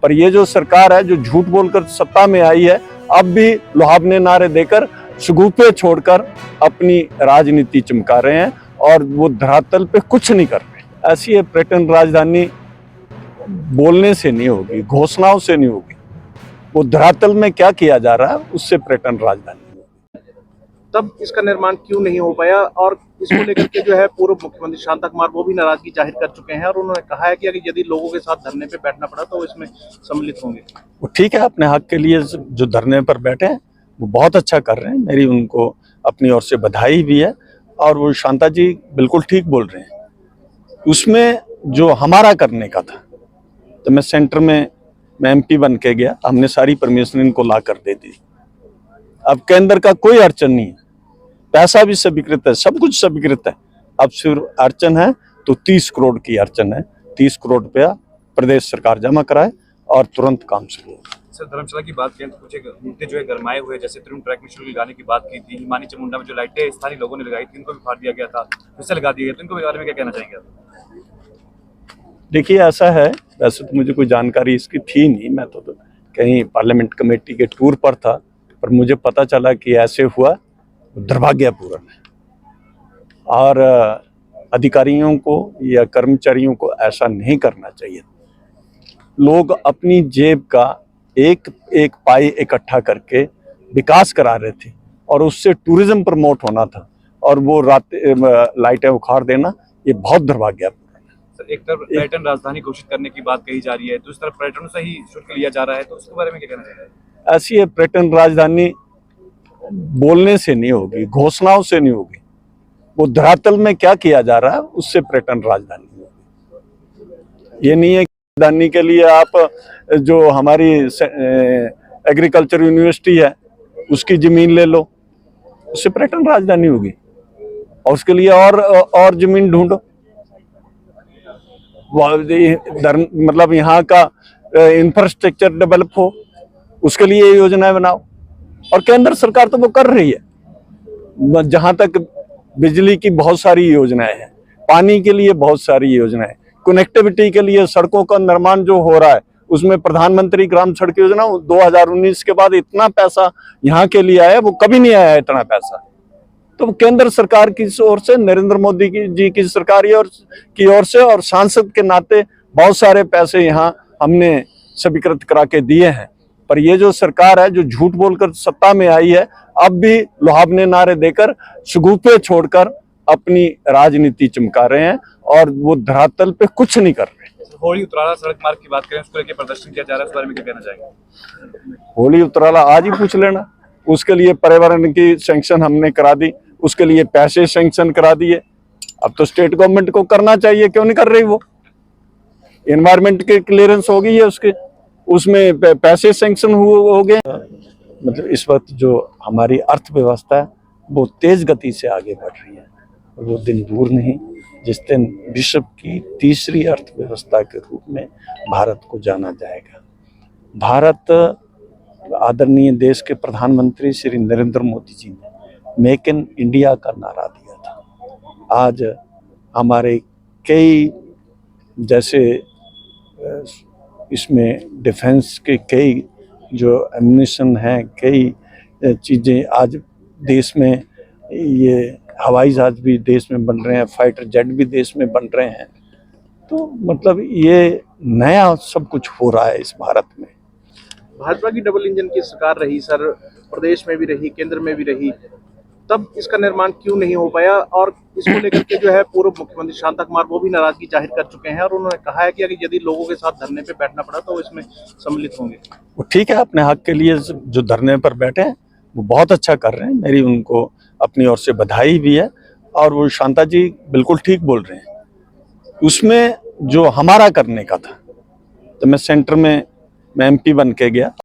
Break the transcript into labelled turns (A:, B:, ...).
A: पर ये जो सरकार है जो झूठ बोलकर सत्ता में आई है, अब भी लुहावने नारे देकर शगुफे छोड़कर अपनी राजनीति चमका रहे हैं और वो धरातल पे कुछ नहीं कर रहे। ऐसी ये पर्यटन राजधानी बोलने से नहीं होगी, घोषणाओं से नहीं होगी, वो धरातल में क्या किया जा रहा है उससे पर्यटन राजधानी।
B: तब इसका निर्माण क्यों नहीं हो पाया? और इसको लेकर के जो है पूर्व मुख्यमंत्री शांता कुमार वो भी नाराजगी जाहिर कर चुके हैं और उन्होंने कहा है कि अगर यदि लोगों के साथ धरने पे बैठना पड़ा तो वो इसमें सम्मिलित होंगे।
A: वो ठीक है, अपने हक के लिए जो धरने पर बैठे हैं वो बहुत अच्छा कर रहे हैं, मेरी उनको अपनी ओर से बधाई भी है। और वो शांता जी बिल्कुल ठीक बोल रहे हैं। उसमें जो हमारा करने का था, तो मैं सेंटर में मैं MP बन के गया, हमने सारी परमिशन इनको ला कर दे दी। अब केंद्र का कोई अड़चन नहीं है, पैसा भी स्वीकृत है, सब कुछ स्वीकृत है। अब सिर्फ अड़चन है तो 30 करोड़ की अड़चन है। 30 करोड़ रुपया प्रदेश सरकार जमा कराए और तुरंत काम शुरू हो।
C: सर, धर्मशाला की बात करें तो कुछ मुद्दे जो है गरमाए हुए, जैसे त्रिउंड ट्रैक में शुल्क लगाने की बात की थी, हिमानी चामुंडा में जो लाइटें स्थानीय लोगों ने लगाई थी उनको भी फाड़ दिया गया था, फिर से लगा दिया गया, तो इनको बारे में क्या कहना चाहेंगे आप?
A: देखिए ऐसा है, वैसे तो मुझे कोई जानकारी इसकी थी नहीं, मैं तो कहीं पार्लियामेंट कमेटी के टूर पर था, पर मुझे पता चला कि ऐसे हुआ, दुर्भाग्यपूर्ण है। और अधिकारियों को या कर्मचारियों को ऐसा नहीं करना चाहिए। लोग अपनी जेब का एक एक पाई इकट्ठा करके विकास करा रहे थे और उससे टूरिज्म प्रमोट होना था, और वो लाइटें उखाड़ देना ये बहुत दुर्भाग्यपूर्ण है।
C: सर, एक तरफ पर्यटन राजधानी घोषित करने की बात कही जा रही है, दूसरी तरफ पर्यटन से ही शुल्क लिया जा रहा है, तो उसके बारे में क्या कहना चाहिए?
A: ऐसी ये पर्यटन राजधानी बोलने से नहीं होगी, घोषणाओं से नहीं होगी, वो धरातल में क्या किया जा रहा है उससे पर्यटन राजधानी होगी। ये नहीं है कि राजधानी के लिए आप जो हमारी एग्रीकल्चर यूनिवर्सिटी है उसकी जमीन ले लो, उससे पर्यटन राजधानी होगी, और उसके लिए और जमीन ढूंढो। मतलब यहाँ का इंफ्रास्ट्रक्चर डेवलप हो, उसके लिए योजनाएं बनाओ। और केंद्र सरकार तो वो कर रही है। जहां तक बिजली की बहुत सारी योजनाएं हैं, पानी के लिए बहुत सारी योजनाएं, कनेक्टिविटी के लिए सड़कों का निर्माण जो हो रहा है, उसमें प्रधानमंत्री ग्राम सड़क योजना 2019 के बाद इतना पैसा यहाँ के लिए आया, वो कभी नहीं आया इतना पैसा। तो केंद्र सरकार की ओर से, नरेंद्र मोदी जी की सरकार की ओर से और सांसद के नाते बहुत सारे पैसे यहाँ हमने स्वीकृत करा के दिए हैं। पर ये जो सरकार है जो झूठ बोलकर सत्ता में आई है, अब भी लुहावने नारे देकर शगुफे छोड़कर अपनी राजनीति चमका रहे हैं और वो धरातल पे कुछ नहीं कर रहे।
C: होली उतराला सड़क मार्ग की बात करें, उसको लेकर प्रदर्शन किया जा रहा है, उस बारे में क्या कहना चाहेंगे?
A: होली उतराला आज ही पूछ लेना, उसके लिए पर्यावरण की सैंक्शन हमने करा दी, उसके लिए पैसे सैंक्शन करा दिए। अब तो स्टेट गवर्नमेंट को करना चाहिए, क्यों नहीं कर रही? वो एनवायरमेंट के क्लियरेंस हो गई है, उसमें पैसे सैंक्शन हो गए। मतलब इस वक्त जो हमारी अर्थव्यवस्था है वो तेज गति से आगे बढ़ रही है, और वो दिन दूर नहीं जिस दिन विश्व की तीसरी अर्थव्यवस्था के रूप में भारत को जाना जाएगा। भारत, आदरणीय देश के प्रधानमंत्री श्री नरेंद्र मोदी जी ने मेक इन इंडिया का नारा दिया था। आज हमारे कई, जैसे इसमें डिफेंस के कई जो एम्यूनिशन हैं, कई चीज़ें आज देश में, ये हवाई जहाज भी देश में बन रहे हैं, फाइटर जेट भी देश में बन रहे हैं। तो मतलब ये नया सब कुछ हो रहा है इस भारत में।
B: भाजपा की डबल इंजन की सरकार रही सर, प्रदेश में भी रही, केंद्र में भी रही, तब इसका निर्माण क्यों नहीं हो पाया? और इसको लेकर के जो है पूर्व मुख्यमंत्री शांता कुमार वो भी नाराजगी जाहिर कर चुके हैं और उन्होंने कहा है कि अगर यदि लोगों के साथ धरने पे बैठना पड़ा तो वो इसमें सम्मिलित होंगे।
A: वो ठीक है, अपने हक के लिए जो धरने पर बैठे हैं वो बहुत अच्छा कर रहे हैं, मेरी उनको अपनी ओर से बधाई भी है। और वो शांता जी बिल्कुल ठीक बोल रहे हैं। उसमें जो हमारा करने का था, तो मैं सेंटर में मैं MP बन के गया।